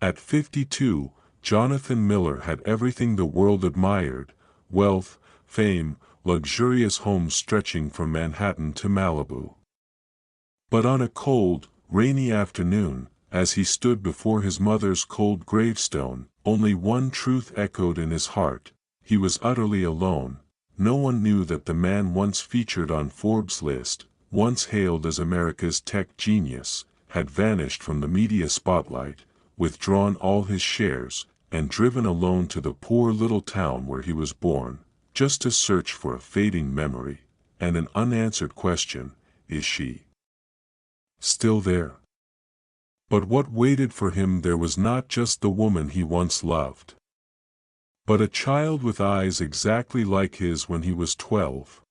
At 52, Jonathan Miller had everything the world admired: wealth, fame, luxurious homes stretching from Manhattan to Malibu. But on a cold, rainy afternoon, as he stood before his mother's cold gravestone, only one truth echoed in his heart: he was utterly alone. No one knew that the man once featured on Forbes' list, once hailed as America's tech genius, had vanished from the media spotlight, withdrawn all his shares, and driven alone to the poor little town where he was born, just to search for a fading memory, and an unanswered question: is she still there? But what waited for him there was not just the woman he once loved, but a child with eyes exactly like his when he was 12.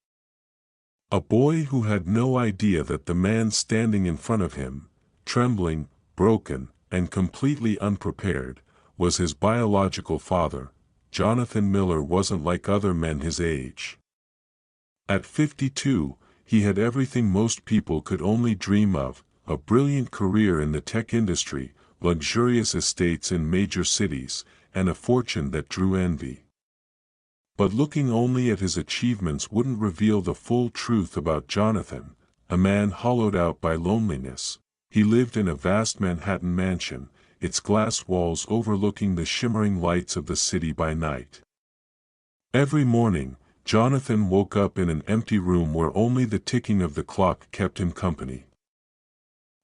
A boy who had no idea that the man standing in front of him, trembling, broken, and completely unprepared, was his biological father. Jonathan Miller wasn't like other men his age. At 52, he had everything most people could only dream of: a brilliant career in the tech industry, luxurious estates in major cities, and a fortune that drew envy. But looking only at his achievements wouldn't reveal the full truth about Jonathan, a man hollowed out by loneliness. He lived in a vast Manhattan mansion, its glass walls overlooking the shimmering lights of the city by night. Every morning, Jonathan woke up in an empty room where only the ticking of the clock kept him company.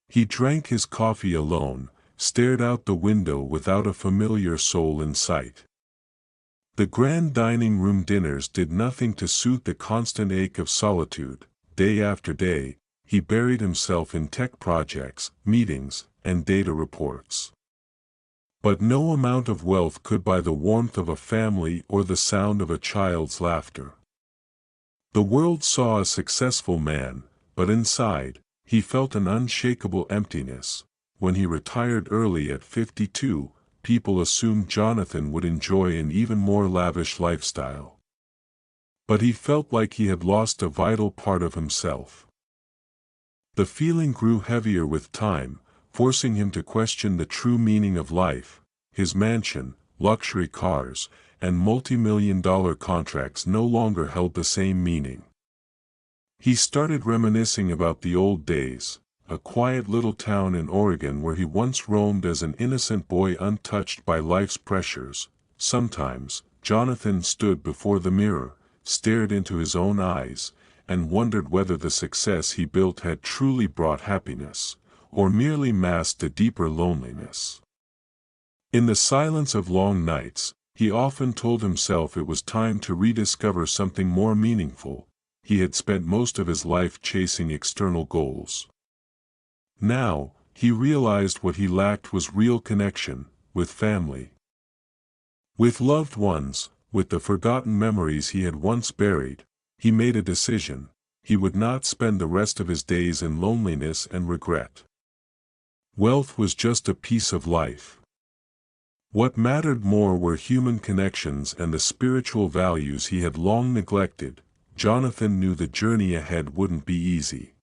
He drank his coffee alone, stared out the window without a familiar soul in sight. The grand dining room dinners did nothing to soothe the constant ache of solitude. Day after day, he buried himself in tech projects, meetings, and data reports. But no amount of wealth could buy the warmth of a family or the sound of a child's laughter. The world saw a successful man, but inside, he felt an unshakable emptiness. When he retired early at 52, people assumed Jonathan would enjoy an even more lavish lifestyle. But he felt like he had lost a vital part of himself. The feeling grew heavier with time, forcing him to question the true meaning of life. His mansion, luxury cars, and multi-million-dollar contracts no longer held the same meaning. He started reminiscing about the old days, a quiet little town in Oregon where he once roamed as an innocent boy untouched by life's pressures. Sometimes, Jonathan stood before the mirror, stared into his own eyes, and wondered whether the success he built had truly brought happiness, or merely masked a deeper loneliness. In the silence of long nights, he often told himself it was time to rediscover something more meaningful. He had spent most of his life chasing external goals. Now, he realized what he lacked was real connection, with family, with loved ones, with the forgotten memories he had once buried. He made a decision: he would not spend the rest of his days in loneliness and regret. Wealth was just a piece of life. What mattered more were human connections and the spiritual values he had long neglected. Jonathan knew the journey ahead wouldn't be easy.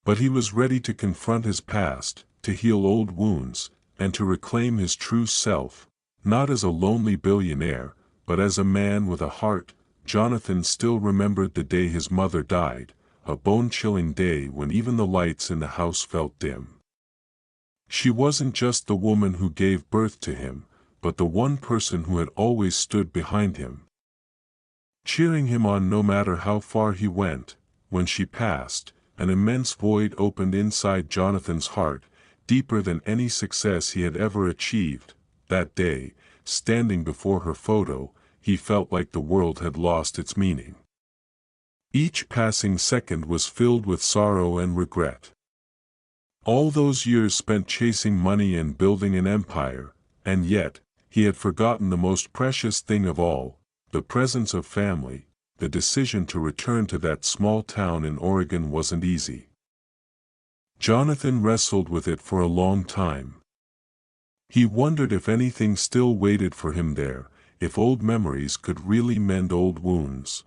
But he was ready to confront his past, to heal old wounds, and to reclaim his true self, not as a lonely billionaire, but as a man with a heart. Jonathan still remembered the day his mother died, a bone-chilling day when even the lights in the house felt dim. She wasn't just the woman who gave birth to him, but the one person who had always stood behind him, cheering him on no matter how far he went. When she passed, an immense void opened inside Jonathan's heart, deeper than any success he had ever achieved. That day, standing before her photo, he felt like the world had lost its meaning. Each passing second was filled with sorrow and regret. All those years spent chasing money and building an empire, and yet, he had forgotten the most precious thing of all, the presence of family. The decision to return to that small town in Oregon wasn't easy. Jonathan wrestled with it for a long time. He wondered if anything still waited for him there, if old memories could really mend old wounds.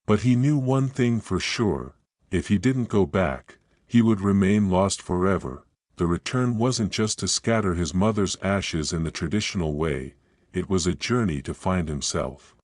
But he knew one thing for sure: if he didn't go back, he would remain lost forever. the return wasn't just to scatter his mother's ashes in the traditional way, it was a journey to find himself.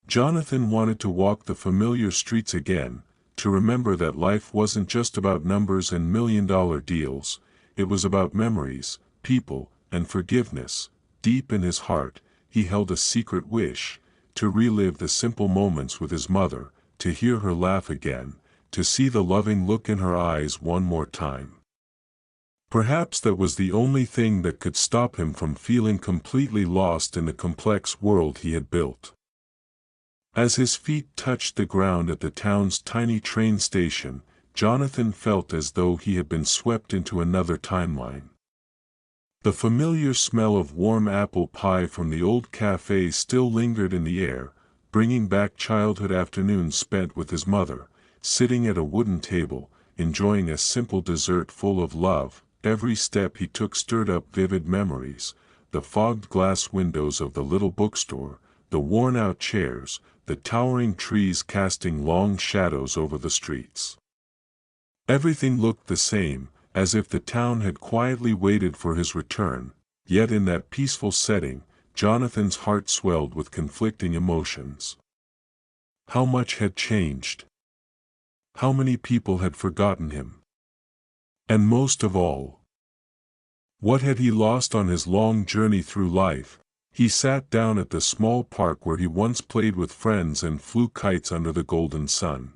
Jonathan wanted to walk the familiar streets again, to remember that life wasn't just about numbers and million-dollar deals, it was about memories, people, and forgiveness. Deep in his heart, he held a secret wish, to relive the simple moments with his mother, to hear her laugh again, to see the loving look in her eyes one more time. Perhaps that was the only thing that could stop him from feeling completely lost in the complex world he had built. As his feet touched the ground at the town's tiny train station, Jonathan felt as though he had been swept into another timeline. The familiar smell of warm apple pie from the old cafe still lingered in the air, bringing back childhood afternoons spent with his mother, sitting at a wooden table, enjoying a simple dessert full of love. Every step he took stirred up vivid memories, the fogged glass windows of the little bookstore, the worn-out chairs, the towering trees casting long shadows over the streets. Everything looked the same, as if the town had quietly waited for his return, yet in that peaceful setting, Jonathan's heart swelled with conflicting emotions. How much had changed? How many people had forgotten him? And most of all, what had he lost on his long journey through life? He sat down at the small park where he once played with friends and flew kites under the golden sun.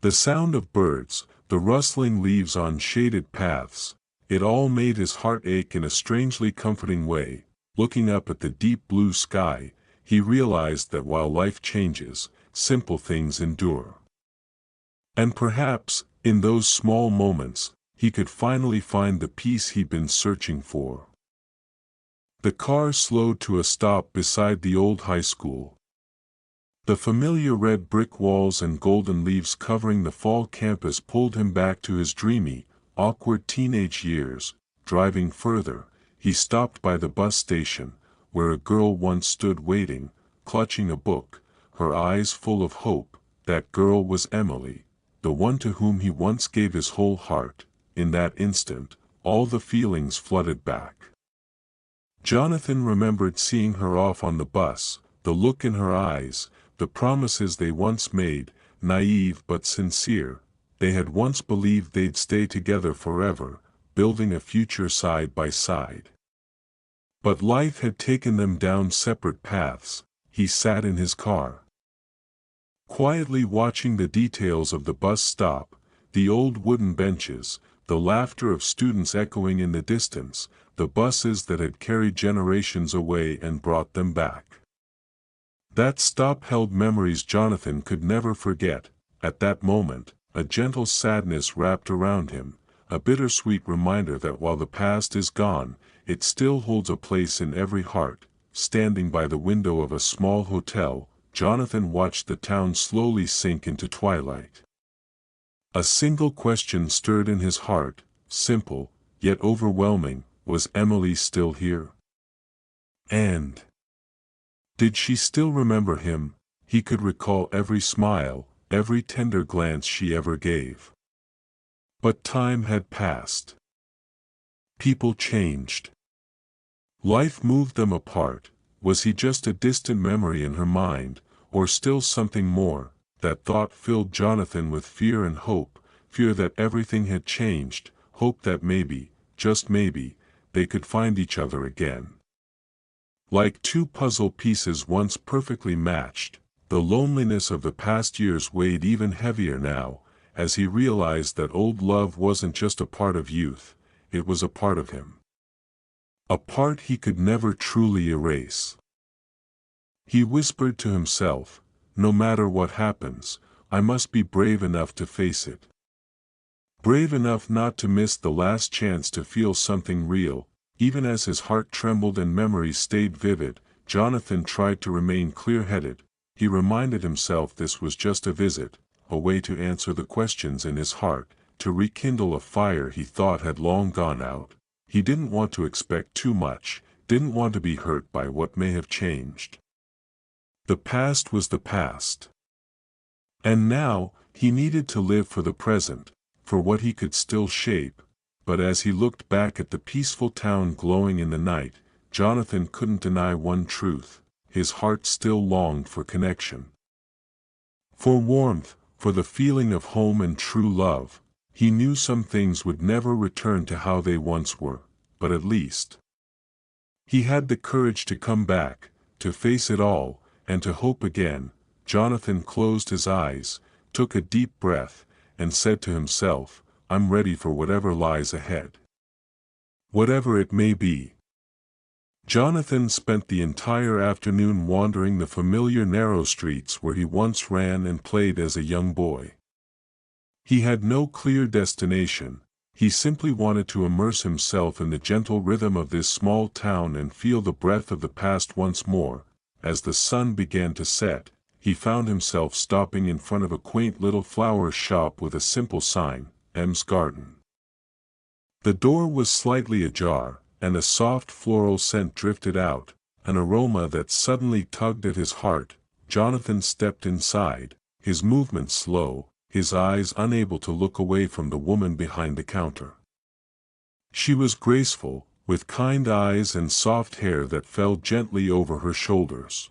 The sound of birds, the rustling leaves on shaded paths, it all made his heart ache in a strangely comforting way. Looking up at the deep blue sky, he realized that while life changes, simple things endure. And perhaps, in those small moments, he could finally find the peace he'd been searching for. The car slowed to a stop beside the old high school. The familiar red brick walls and golden leaves covering the fall campus pulled him back to his dreamy, awkward teenage years. Driving further, he stopped by the bus station, where a girl once stood waiting, clutching a book, her eyes full of hope. That girl was Emily, the one to whom he once gave his whole heart. In that instant, all the feelings flooded back. Jonathan remembered seeing her off on the bus, the look in her eyes, the promises they once made, naive but sincere. They had once believed they'd stay together forever, building a future side by side. But life had taken them down separate paths. He sat in his car, quietly watching the details of the bus stop, the old wooden benches, the laughter of students echoing in the distance, the buses that had carried generations away and brought them back. That stop held memories Jonathan could never forget. At that moment, a gentle sadness wrapped around him, a bittersweet reminder that while the past is gone, it still holds a place in every heart. Standing by the window of a small hotel, Jonathan watched the town slowly sink into twilight. A single question stirred in his heart, simple, yet overwhelming: was Emily still here? And did she still remember him? He could recall every smile, every tender glance she ever gave. But time had passed. People changed. Life moved them apart. Was he just a distant memory in her mind, or still something more? That thought filled Jonathan with fear and hope, fear that everything had changed, hope that maybe, just maybe, they could find each other again. Like two puzzle pieces once perfectly matched, the loneliness of the past years weighed even heavier now, as he realized that old love wasn't just a part of youth, it was a part of him. A part he could never truly erase. He whispered to himself, no matter what happens, I must be brave enough to face it. Brave enough not to miss the last chance to feel something real. Even as his heart trembled and memories stayed vivid, Jonathan tried to remain clear-headed. He reminded himself this was just a visit, a way to answer the questions in his heart, to rekindle a fire he thought had long gone out. He didn't want to expect too much, didn't want to be hurt by what may have changed. The past was the past. And now, he needed to live for the present, for what he could still shape. but as he looked back at the peaceful town glowing in the night, Jonathan couldn't deny one truth: his heart still longed for connection. For warmth, for the feeling of home and true love. He knew some things would never return to how they once were, but at least he had the courage to come back, to face it all, and to hope again. Jonathan closed his eyes, took a deep breath, and said to himself, "I'm ready for whatever lies ahead. Whatever it may be." Jonathan spent the entire afternoon wandering the familiar narrow streets where he once ran and played as a young boy. He had no clear destination. He simply wanted to immerse himself in the gentle rhythm of this small town and feel the breath of the past once more. As the sun began to set, he found himself stopping in front of a quaint little flower shop with a simple sign, "M's Garden." The door was slightly ajar, and a soft floral scent drifted out, an aroma that suddenly tugged at his heart. Jonathan stepped inside, his movements slow, his eyes unable to look away from the woman behind the counter. She was graceful, with kind eyes and soft hair that fell gently over her shoulders.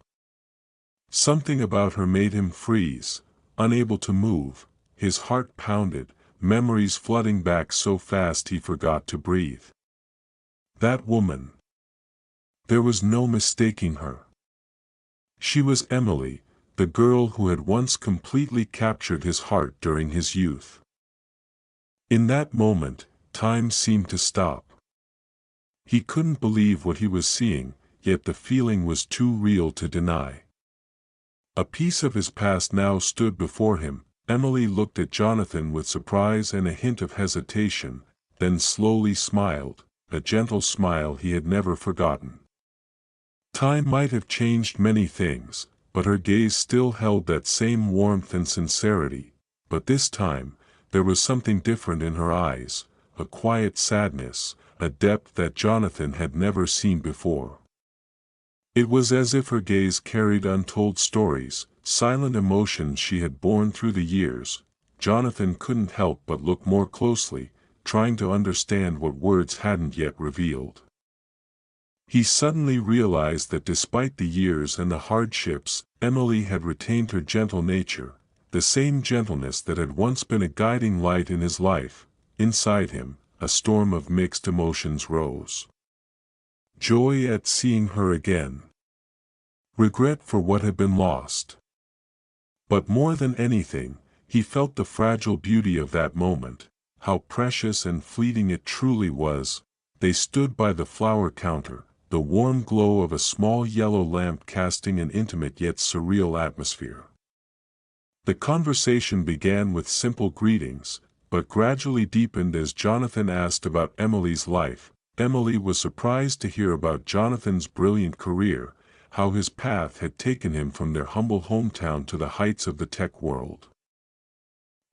Something about her made him freeze, unable to move. His heart pounded, memories flooding back so fast he forgot to breathe. That woman. There was no mistaking her. She was Emily, the girl who had once completely captured his heart during his youth. In that moment, time seemed to stop. He couldn't believe what he was seeing, yet the feeling was too real to deny. A piece of his past now stood before him. Emily looked at Jonathan with surprise and a hint of hesitation, then slowly smiled, a gentle smile he had never forgotten. Time might have changed many things, but her gaze still held that same warmth and sincerity. But this time, there was something different in her eyes, a quiet sadness, a depth that Jonathan had never seen before. It was as if her gaze carried untold stories, silent emotions she had borne through the years. Jonathan couldn't help but look more closely, trying to understand what words hadn't yet revealed. He suddenly realized that despite the years and the hardships, Emily had retained her gentle nature, the same gentleness that had once been a guiding light in his life. Inside him, a storm of mixed emotions rose. Joy at seeing her again. Regret for what had been lost. But more than anything, he felt the fragile beauty of that moment, how precious and fleeting it truly was. They stood by the flower counter, the warm glow of a small yellow lamp casting an intimate yet surreal atmosphere. The conversation began with simple greetings, but gradually deepened as Jonathan asked about Emily's life. Emily was surprised to hear about Jonathan's brilliant career, how his path had taken him from their humble hometown to the heights of the tech world.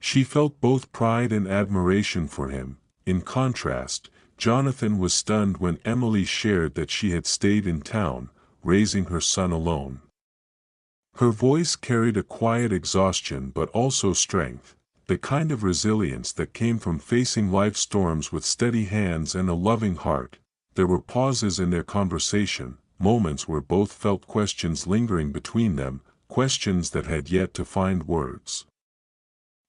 She felt both pride and admiration for him. In contrast, Jonathan was stunned when Emily shared that she had stayed in town, raising her son alone. Her voice carried a quiet exhaustion but also strength, the kind of resilience that came from facing life's storms with steady hands and a loving heart. There were pauses in their conversation, moments where both felt questions lingering between them, questions that had yet to find words.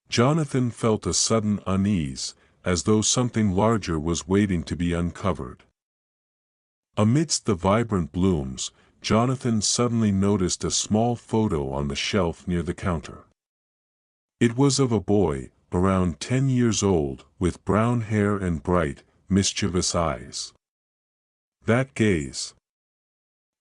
Jonathan felt a sudden unease, as though something larger was waiting to be uncovered. Amidst the vibrant blooms, Jonathan suddenly noticed a small photo on the shelf near the counter. It was of a boy, around 10 years old, with brown hair and bright, mischievous eyes. That gaze.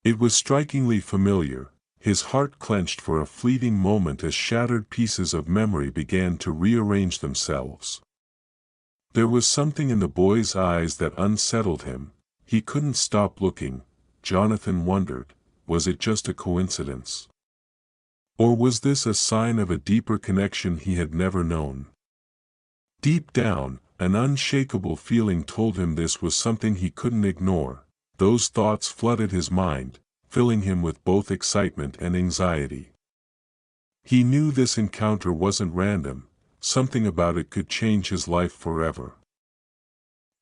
It was strikingly familiar. His heart clenched for a fleeting moment as shattered pieces of memory began to rearrange themselves. There was something in the boy's eyes that unsettled him. He couldn't stop looking. Jonathan wondered, was it just a coincidence? Or was this a sign of a deeper connection he had never known? Deep down, an unshakable feeling told him this was something he couldn't ignore. Those thoughts flooded his mind, filling him with both excitement and anxiety. He knew this encounter wasn't random, something about it could change his life forever.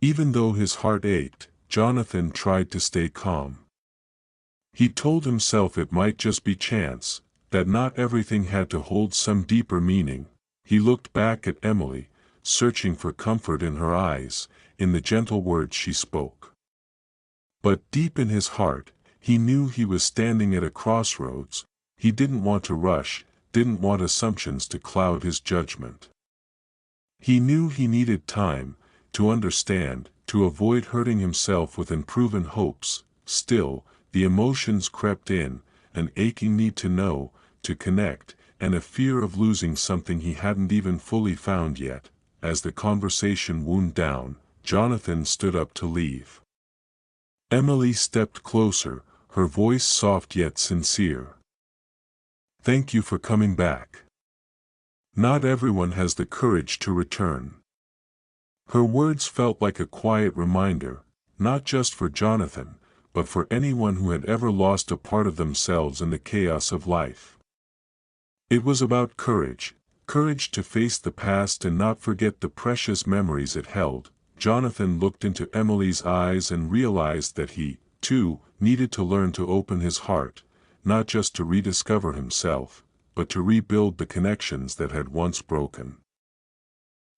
Even though his heart ached, Jonathan tried to stay calm. He told himself it might just be chance, that not everything had to hold some deeper meaning. He looked back at Emily, searching for comfort in her eyes, in the gentle words she spoke. But deep in his heart, he knew he was standing at a crossroads. He didn't want to rush, didn't want assumptions to cloud his judgment. He knew he needed time, to understand, to avoid hurting himself with unproven hopes. Still, the emotions crept in, an aching need to know, to connect, and a fear of losing something he hadn't even fully found yet. As the conversation wound down, Jonathan stood up to leave. Emily stepped closer, her voice soft yet sincere. "Thank you for coming back. Not everyone has the courage to return." Her words felt like a quiet reminder, not just for Jonathan, but for anyone who had ever lost a part of themselves in the chaos of life. It was about courage, courage to face the past and not forget the precious memories it held. Jonathan looked into Emily's eyes and realized that he, too, needed to learn to open his heart, not just to rediscover himself, but to rebuild the connections that had once broken.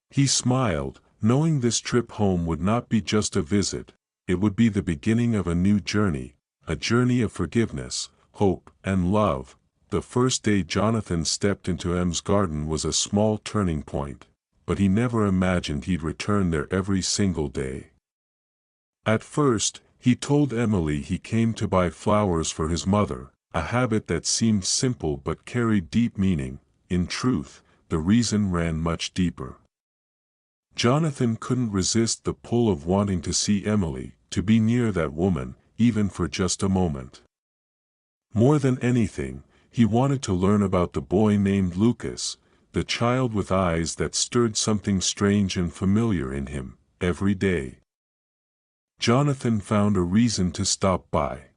He smiled, knowing this trip home would not be just a visit, it would be the beginning of a new journey, a journey of forgiveness, hope, and love. The first day Jonathan stepped into Em's garden was a small turning point, but he never imagined he'd return there every single day. At first, he told Emily he came to buy flowers for his mother, a habit that seemed simple but carried deep meaning. In truth, the reason ran much deeper. Jonathan couldn't resist the pull of wanting to see Emily, to be near that woman, even for just a moment. More than anything, he wanted to learn about the boy named Lucas, the child with eyes that stirred something strange and familiar in him, every day. Jonathan found a reason to stop by.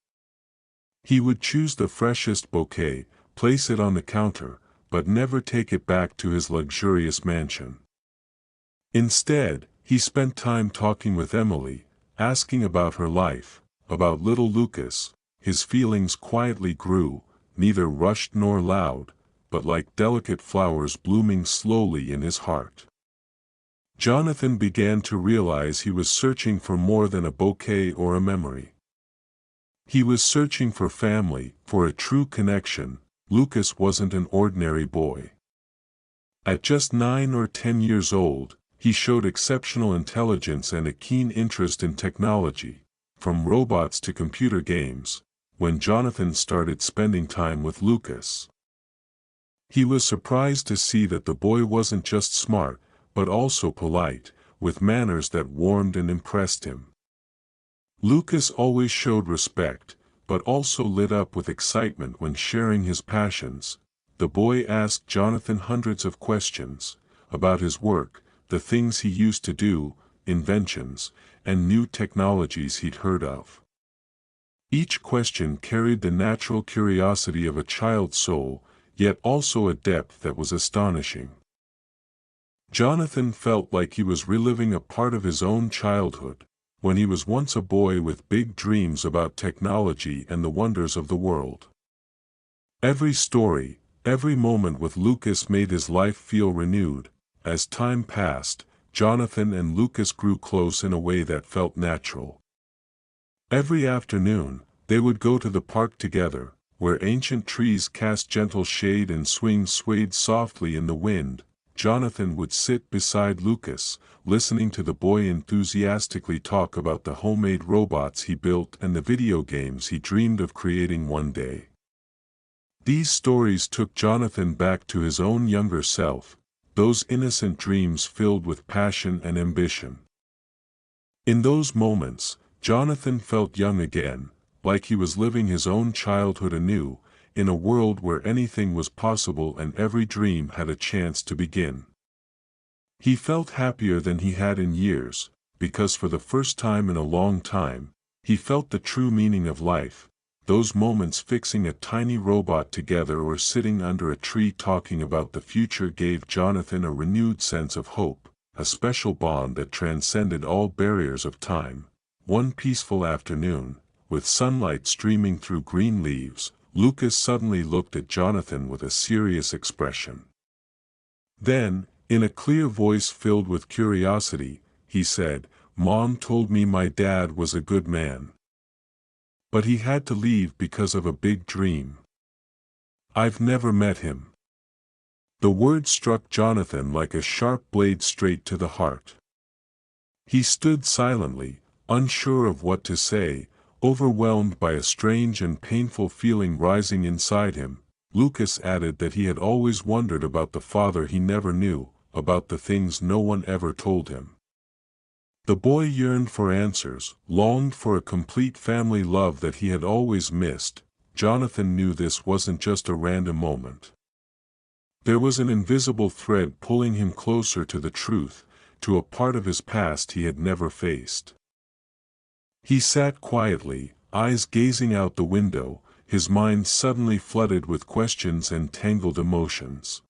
He would choose the freshest bouquet, place it on the counter, but never take it back to his luxurious mansion. Instead, he spent time talking with Emily, asking about her life, about little Lucas. His feelings quietly grew, neither rushed nor loud, but like delicate flowers blooming slowly in his heart. Jonathan began to realize he was searching for more than a bouquet or a memory. He was searching for family, for a true connection. Lucas wasn't an ordinary boy. At just 9 or 10 years old, he showed exceptional intelligence and a keen interest in technology, from robots to computer games. When Jonathan started spending time with Lucas, he was surprised to see that the boy wasn't just smart, but also polite, with manners that warmed and impressed him. Lucas always showed respect, but also lit up with excitement when sharing his passions. The boy asked Jonathan hundreds of questions, about his work, the things he used to do, inventions, and new technologies he'd heard of. Each question carried the natural curiosity of a child's soul, yet also a depth that was astonishing. Jonathan felt like he was reliving a part of his own childhood, when he was once a boy with big dreams about technology and the wonders of the world. Every story, every moment with Lucas made his life feel renewed. As time passed, Jonathan and Lucas grew close in a way that felt natural. Every afternoon, they would go to the park together, where ancient trees cast gentle shade and swings swayed softly in the wind. Jonathan would sit beside Lucas, listening to the boy enthusiastically talk about the homemade robots he built and the video games he dreamed of creating one day. These stories took Jonathan back to his own younger self, those innocent dreams filled with passion and ambition. In those moments, Jonathan felt young again, like he was living his own childhood anew, in a world where anything was possible and every dream had a chance to begin. He felt happier than he had in years, because for the first time in a long time, he felt the true meaning of life. Those moments fixing a tiny robot together or sitting under a tree talking about the future gave Jonathan a renewed sense of hope. a special bond that transcended all barriers of time. One peaceful afternoon, with sunlight streaming through green leaves, Lucas suddenly looked at Jonathan with a serious expression. Then, in a clear voice filled with curiosity, he said, "Mom told me my dad was a good man. But he had to leave because of a big dream. I've never met him." The word struck Jonathan like a sharp blade straight to the heart. He stood silently, unsure of what to say, overwhelmed by a strange and painful feeling rising inside him. Lucas added that he had always wondered about the father he never knew, about the things no one ever told him. The boy yearned for answers, longed for a complete family love that he had always missed. Jonathan knew this wasn't just a random moment. There was an invisible thread pulling him closer to the truth, to a part of his past he had never faced. He sat quietly, eyes gazing out the window, his mind suddenly flooded with questions and tangled emotions.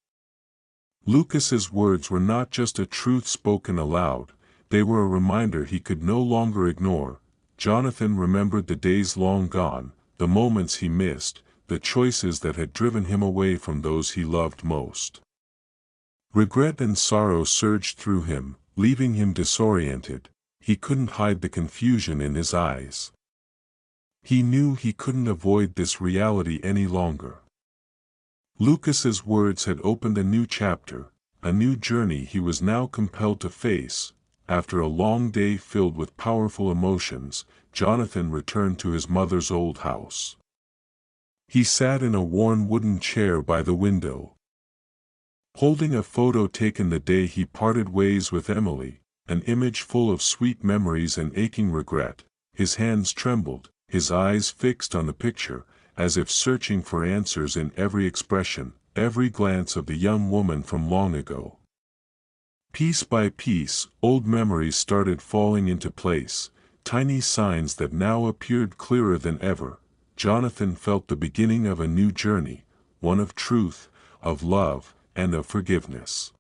Lucas's words were not just a truth spoken aloud, they were a reminder he could no longer ignore. Jonathan remembered the days long gone, the moments he missed, the choices that had driven him away from those he loved most. Regret and sorrow surged through him, leaving him disoriented. He couldn't hide the confusion in his eyes. He knew he couldn't avoid this reality any longer. Lucas's words had opened a new chapter, a new journey he was now compelled to face. After a long day filled with powerful emotions, Jonathan returned to his mother's old house. He sat in a worn wooden chair by the window, holding a photo taken the day he parted ways with Emily, an image full of sweet memories and aching regret. His hands trembled, his eyes fixed on the picture, as if searching for answers in every expression, every glance of the young woman from long ago. Piece by piece, old memories started falling into place, tiny signs that now appeared clearer than ever. Jonathan felt the beginning of a new journey, one of truth, of love, and of forgiveness.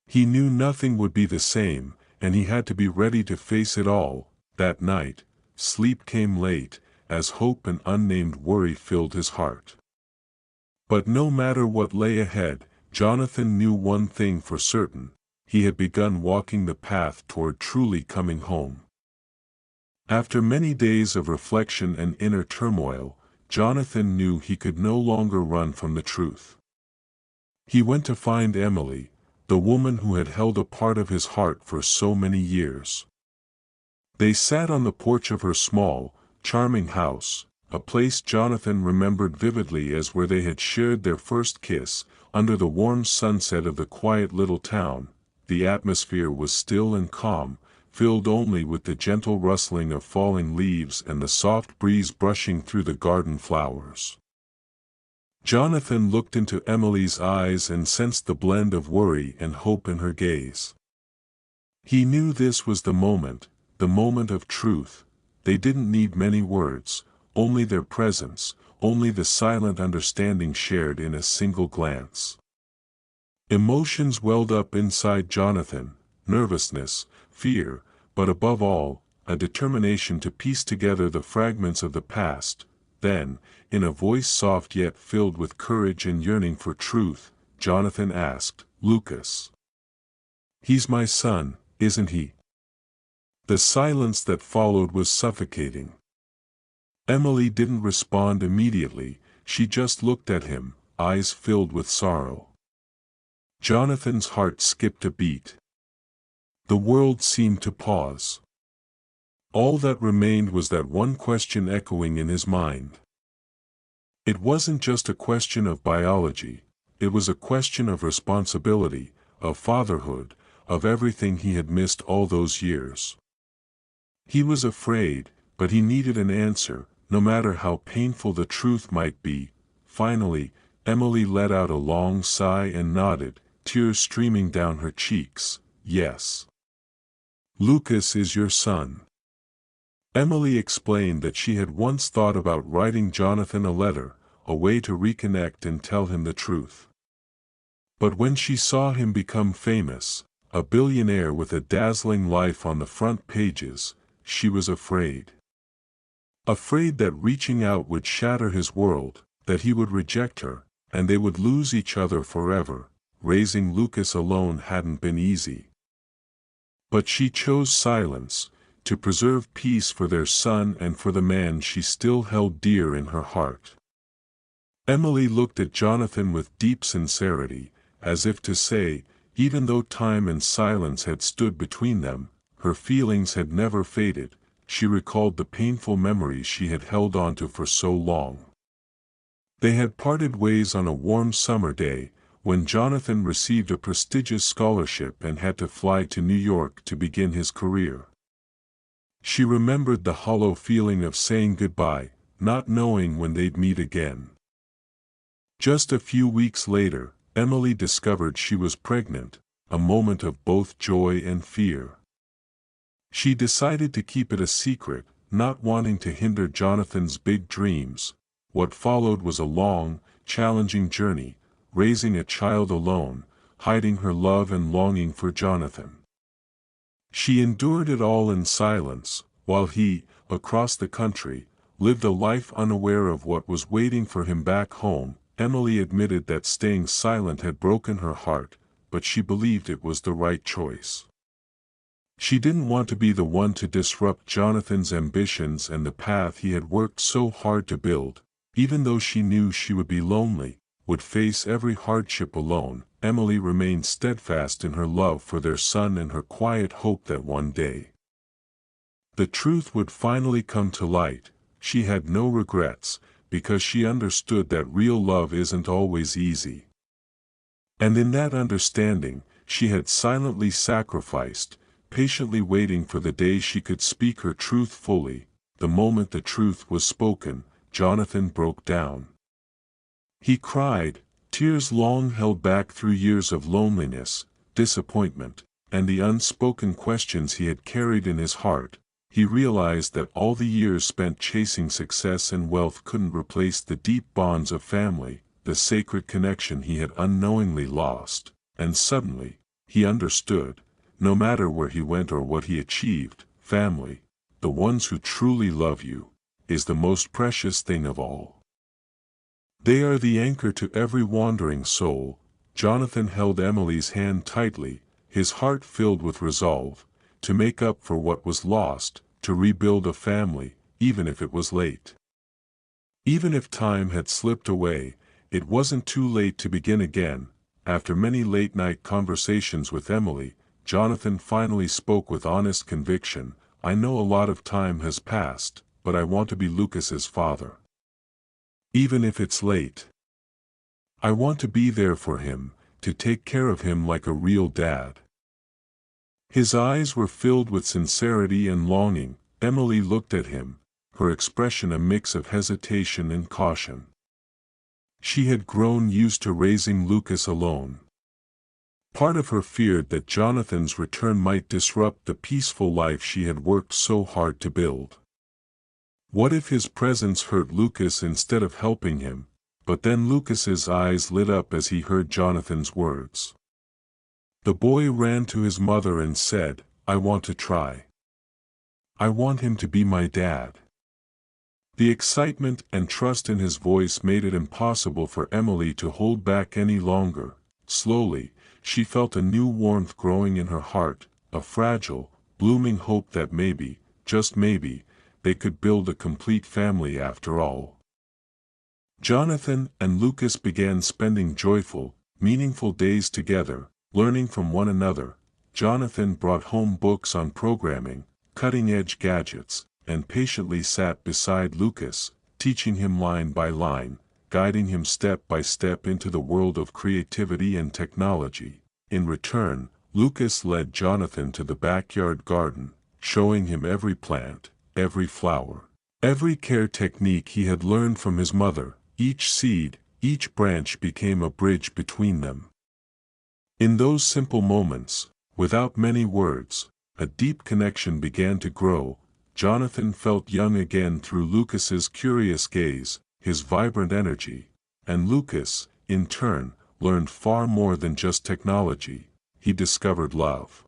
He knew nothing would be the same, and he had to be ready to face it all. That night, sleep came late, as hope and unnamed worry filled his heart. But no matter what lay ahead, Jonathan knew one thing for certain: he had begun walking the path toward truly coming home. After many days of reflection and inner turmoil, Jonathan knew he could no longer run from the truth. He went to find Emily, the woman who had held a part of his heart for so many years. They sat on the porch of her small, charming house, a place Jonathan remembered vividly as where they had shared their first kiss, under the warm sunset of the quiet little town. The atmosphere was still and calm, filled only with the gentle rustling of falling leaves and the soft breeze brushing through the garden flowers. Jonathan looked into Emily's eyes and sensed the blend of worry and hope in her gaze. He knew this was the moment of truth. They didn't need many words, only their presence, only the silent understanding shared in a single glance. Emotions welled up inside Jonathan: nervousness, fear, but above all, a determination to piece together the fragments of the past. Then, in a voice soft yet filled with courage and yearning for truth, Jonathan asked, "Lucas, he's my son, isn't he?" The silence that followed was suffocating. Emily didn't respond immediately, she just looked at him, eyes filled with sorrow. Jonathan's heart skipped a beat. The world seemed to pause. All that remained was that one question echoing in his mind. It wasn't just a question of biology, it was a question of responsibility, of fatherhood, of everything he had missed all those years. He was afraid, but he needed an answer, no matter how painful the truth might be. Finally, Emily let out a long sigh and nodded, tears streaming down her cheeks. "Yes. Lucas is your son." Emily explained that she had once thought about writing Jonathan a letter, a way to reconnect and tell him the truth. But when she saw him become famous, a billionaire with a dazzling life on the front pages, she was afraid. Afraid that reaching out would shatter his world, that he would reject her, and they would lose each other forever. Raising Lucas alone hadn't been easy. But she chose silence, to preserve peace for their son and for the man she still held dear in her heart. Emily looked at Jonathan with deep sincerity, as if to say, even though time and silence had stood between them, her feelings had never faded. She recalled the painful memories she had held onto for so long. They had parted ways on a warm summer day, when Jonathan received a prestigious scholarship and had to fly to New York to begin his career. She remembered the hollow feeling of saying goodbye, not knowing when they'd meet again. Just a few weeks later, Emily discovered she was pregnant, a moment of both joy and fear. She decided to keep it a secret, not wanting to hinder Jonathan's big dreams. What followed was a long, challenging journey, raising a child alone, hiding her love and longing for Jonathan. She endured it all in silence, while he, across the country, lived a life unaware of what was waiting for him back home. Emily admitted that staying silent had broken her heart, but she believed it was the right choice. She didn't want to be the one to disrupt Jonathan's ambitions and the path he had worked so hard to build. Even though she knew she would be lonely, would face every hardship alone, Emily remained steadfast in her love for their son and her quiet hope that one day the truth would finally come to light. She had no regrets, because she understood that real love isn't always easy. And in that understanding, she had silently sacrificed, patiently waiting for the day she could speak her truth fully. The moment the truth was spoken, Jonathan broke down. He cried, tears long held back through years of loneliness, disappointment, and the unspoken questions he had carried in his heart. He realized that all the years spent chasing success and wealth couldn't replace the deep bonds of family, the sacred connection he had unknowingly lost. And suddenly, he understood, no matter where he went or what he achieved, family, the ones who truly love you, is the most precious thing of all. They are the anchor to every wandering soul. Jonathan held Emily's hand tightly, his heart filled with resolve, to make up for what was lost, to rebuild a family, even if it was late. Even if time had slipped away, it wasn't too late to begin again. After many late-night conversations with Emily, Jonathan finally spoke with honest conviction. I know a lot of time has passed, but I want to be Lucas's father. Even if it's late. I want to be there for him, to take care of him like a real dad. His eyes were filled with sincerity and longing. Emily looked at him, her expression a mix of hesitation and caution. She had grown used to raising Lucas alone. Part of her feared that Jonathan's return might disrupt the peaceful life she had worked so hard to build. What if his presence hurt Lucas instead of helping him? But then Lucas's eyes lit up as he heard Jonathan's words. The boy ran to his mother and said, I want to try. I want him to be my dad. The excitement and trust in his voice made it impossible for Emily to hold back any longer. Slowly, she felt a new warmth growing in her heart, a fragile, blooming hope that maybe, just maybe, they could build a complete family after all. Jonathan and Lucas began spending joyful, meaningful days together, learning from one another. Jonathan brought home books on programming, cutting-edge gadgets, and patiently sat beside Lucas, teaching him line by line, guiding him step by step into the world of creativity and technology. In return, Lucas led Jonathan to the backyard garden, showing him every plant, every flower, every care technique he had learned from his mother. Each seed, each branch became a bridge between them. In those simple moments, without many words, a deep connection began to grow. Jonathan felt young again through Lucas's curious gaze, his vibrant energy, and Lucas, in turn, learned far more than just technology. he discovered love,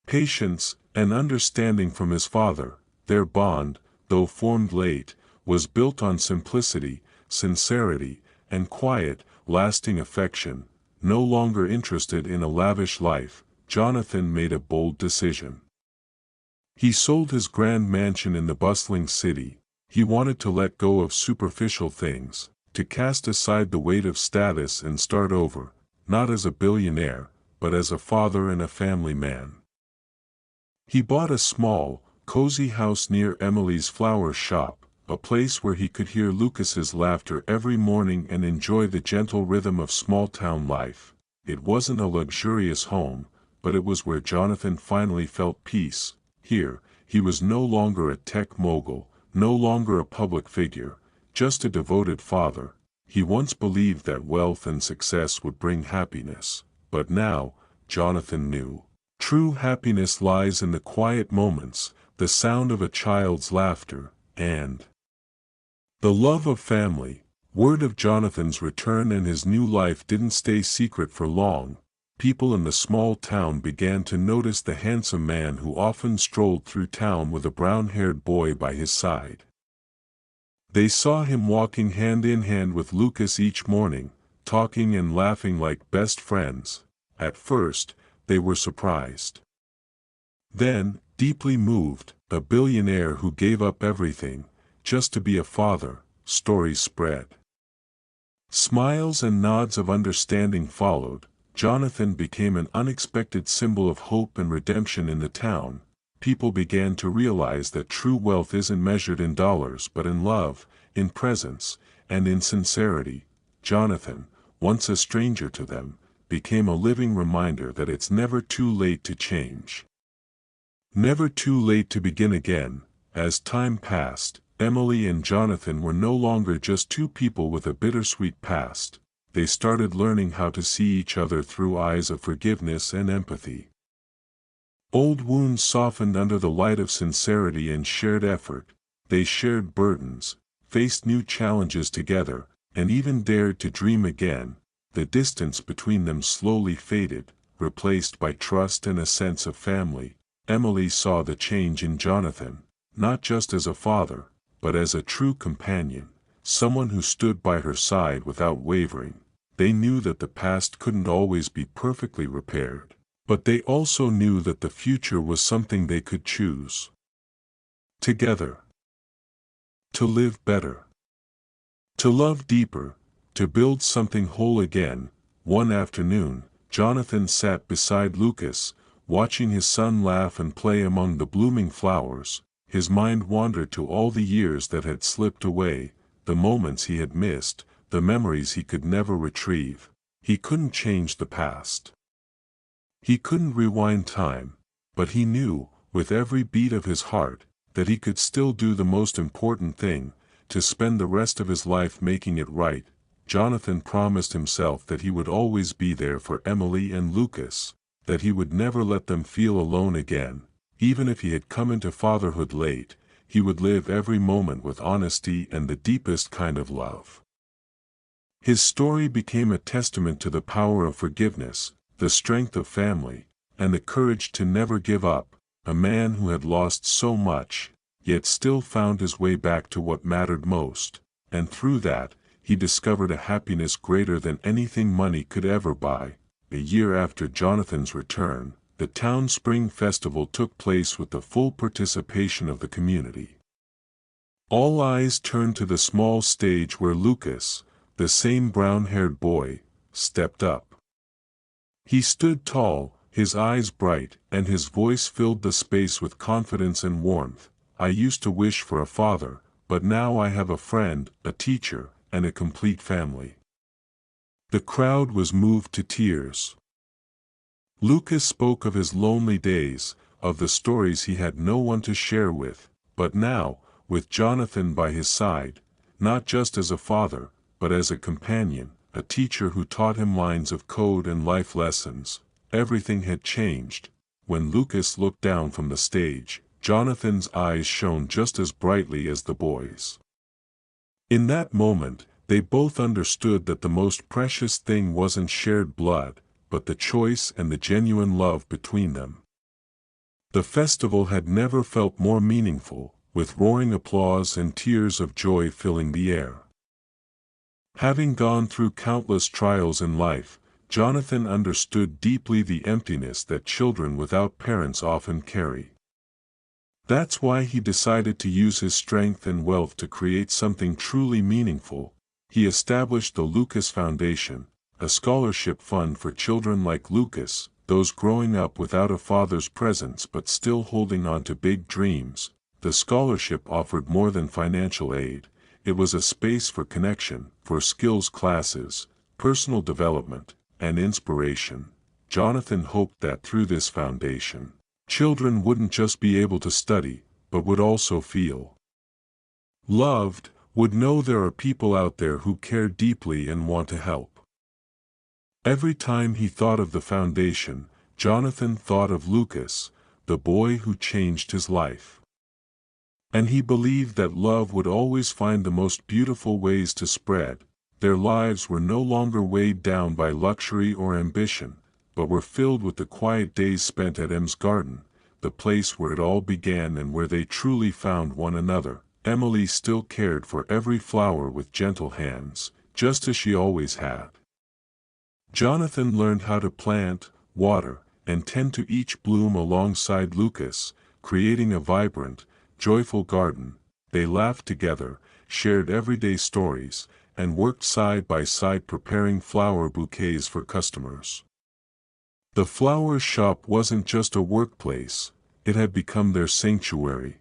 patience, and understanding from his father. Their bond, though formed late, was built on simplicity, sincerity, and quiet, lasting affection. No longer interested in a lavish life, Jonathan made a bold decision. He sold his grand mansion in the bustling city. He wanted to let go of superficial things, to cast aside the weight of status and start over, not as a billionaire, but as a father and a family man. He bought a small, cozy house near Emily's flower shop, a place where he could hear Lucas's laughter every morning and enjoy the gentle rhythm of small-town life. It wasn't a luxurious home, but it was where Jonathan finally felt peace. Here, he was no longer a tech mogul, no longer a public figure, just a devoted father. He once believed that wealth and success would bring happiness, but now, Jonathan knew. True happiness lies in the quiet moments, the sound of a child's laughter, and the love of family. Word of Jonathan's return and his new life didn't stay secret for long. People in the small town began to notice the handsome man who often strolled through town with a brown-haired boy by his side. They saw him walking hand in hand with Lucas each morning, talking and laughing like best friends. At first, they were surprised. Then, deeply moved, a billionaire who gave up everything, just to be a father, stories spread. Smiles and nods of understanding followed. Jonathan became an unexpected symbol of hope and redemption in the town. People began to realize that true wealth isn't measured in dollars but in love, in presence, and in sincerity. Jonathan, once a stranger to them, became a living reminder that it's never too late to change. Never too late to begin again. As time passed, Emily and Jonathan were no longer just two people with a bittersweet past. They started learning how to see each other through eyes of forgiveness and empathy. Old wounds softened under the light of sincerity and shared effort. They shared burdens, faced new challenges together, and even dared to dream again. The distance between them slowly faded, replaced by trust and a sense of family. Emily saw the change in Jonathan, not just as a father, but as a true companion, someone who stood by her side without wavering. They knew that the past couldn't always be perfectly repaired, but they also knew that the future was something they could choose. Together. To live better. To love deeper. To build something whole again. One afternoon, Jonathan sat beside Lucas, watching his son laugh and play among the blooming flowers. His mind wandered to all the years that had slipped away, the moments he had missed, the memories he could never retrieve. He couldn't change the past. He couldn't rewind time, but he knew, with every beat of his heart, that he could still do the most important thing, to spend the rest of his life making it right. Jonathan promised himself that he would always be there for Emily and Lucas, that he would never let them feel alone again. Even if he had come into fatherhood late, he would live every moment with honesty and the deepest kind of love. His story became a testament to the power of forgiveness, the strength of family, and the courage to never give up. A man who had lost so much, yet still found his way back to what mattered most, and through that, he discovered a happiness greater than anything money could ever buy. A year after Jonathan's return, the town spring festival took place with the full participation of the community. All eyes turned to the small stage where Lucas, the same brown-haired boy, stepped up. He stood tall, his eyes bright, and his voice filled the space with confidence and warmth. I used to wish for a father, but now I have a friend, a teacher, and a complete family. The crowd was moved to tears. Lucas spoke of his lonely days, of the stories he had no one to share with, but now, with Jonathan by his side, not just as a father, but as a companion, a teacher who taught him lines of code and life lessons, everything had changed. When Lucas looked down from the stage, Jonathan's eyes shone just as brightly as the boy's. In that moment, they both understood that the most precious thing wasn't shared blood, but the choice and the genuine love between them. The festival had never felt more meaningful, with roaring applause and tears of joy filling the air. Having gone through countless trials in life, Jonathan understood deeply the emptiness that children without parents often carry. That's why he decided to use his strength and wealth to create something truly meaningful. He established the Lucas Foundation, a scholarship fund for children like Lucas, those growing up without a father's presence but still holding on to big dreams. The scholarship offered more than financial aid. It was a space for connection, for skills classes, personal development, and inspiration. Jonathan hoped that through this foundation, children wouldn't just be able to study, but would also feel loved, would know there are people out there who care deeply and want to help. Every time he thought of the foundation, Jonathan thought of Lucas, the boy who changed his life. And he believed that love would always find the most beautiful ways to spread. Their lives were no longer weighed down by luxury or ambition, but were filled with the quiet days spent at M's garden, the place where it all began and where they truly found one another. Emily still cared for every flower with gentle hands, just as she always had. Jonathan learned how to plant, water, and tend to each bloom alongside Lucas, creating a vibrant, joyful garden. They laughed together, shared everyday stories, and worked side by side preparing flower bouquets for customers. The flower shop wasn't just a workplace, it had become their sanctuary.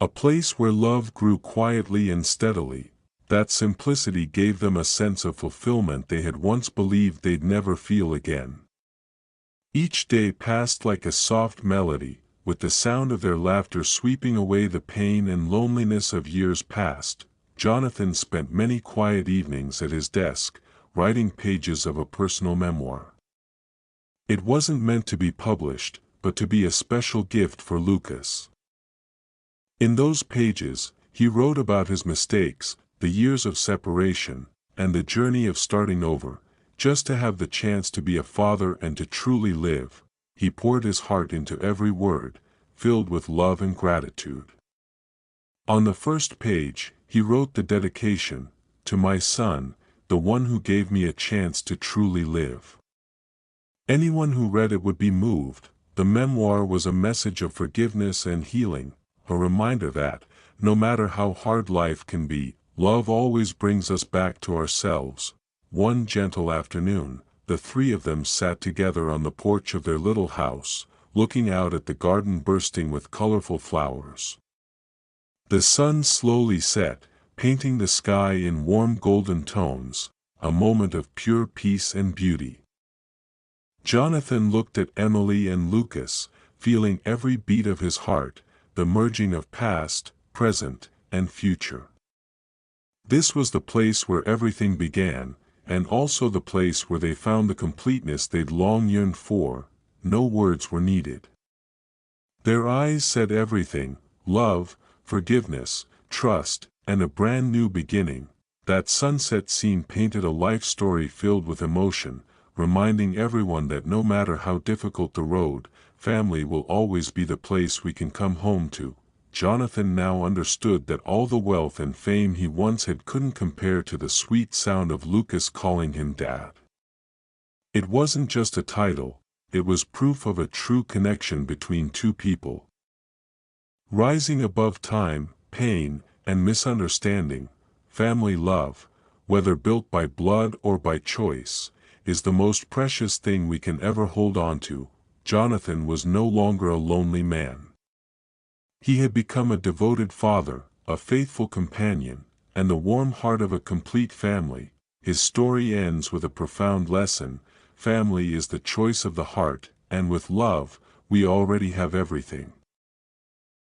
A place where love grew quietly and steadily. That simplicity gave them a sense of fulfillment they had once believed they'd never feel again. Each day passed like a soft melody, with the sound of their laughter sweeping away the pain and loneliness of years past. Jonathan spent many quiet evenings at his desk, writing pages of a personal memoir. It wasn't meant to be published, but to be a special gift for Lucas. In those pages, he wrote about his mistakes, the years of separation, and the journey of starting over, just to have the chance to be a father and to truly live. He poured his heart into every word, filled with love and gratitude. On the first page, he wrote the dedication, "To my son, the one who gave me a chance to truly live." Anyone who read it would be moved. The memoir was a message of forgiveness and healing, a reminder that, no matter how hard life can be, love always brings us back to ourselves. One gentle afternoon, the three of them sat together on the porch of their little house, looking out at the garden bursting with colorful flowers. The sun slowly set, painting the sky in warm golden tones, a moment of pure peace and beauty. Jonathan looked at Emily and Lucas, feeling every beat of his heart, the merging of past, present, and future. This was the place where everything began, and also the place where they found the completeness they'd long yearned for. No words were needed. Their eyes said everything: love, forgiveness, trust, and a brand new beginning. That sunset scene painted a life story filled with emotion, reminding everyone that no matter how difficult the road, family will always be the place we can come home to. Jonathan now understood that all the wealth and fame he once had couldn't compare to the sweet sound of Lucas calling him Dad. It wasn't just a title, it was proof of a true connection between two people. Rising above time, pain, and misunderstanding, family love, whether built by blood or by choice, is the most precious thing we can ever hold on to. Jonathan was no longer a lonely man. He had become a devoted father, a faithful companion, and the warm heart of a complete family. His story ends with a profound lesson: family is the choice of the heart, and with love, we already have everything.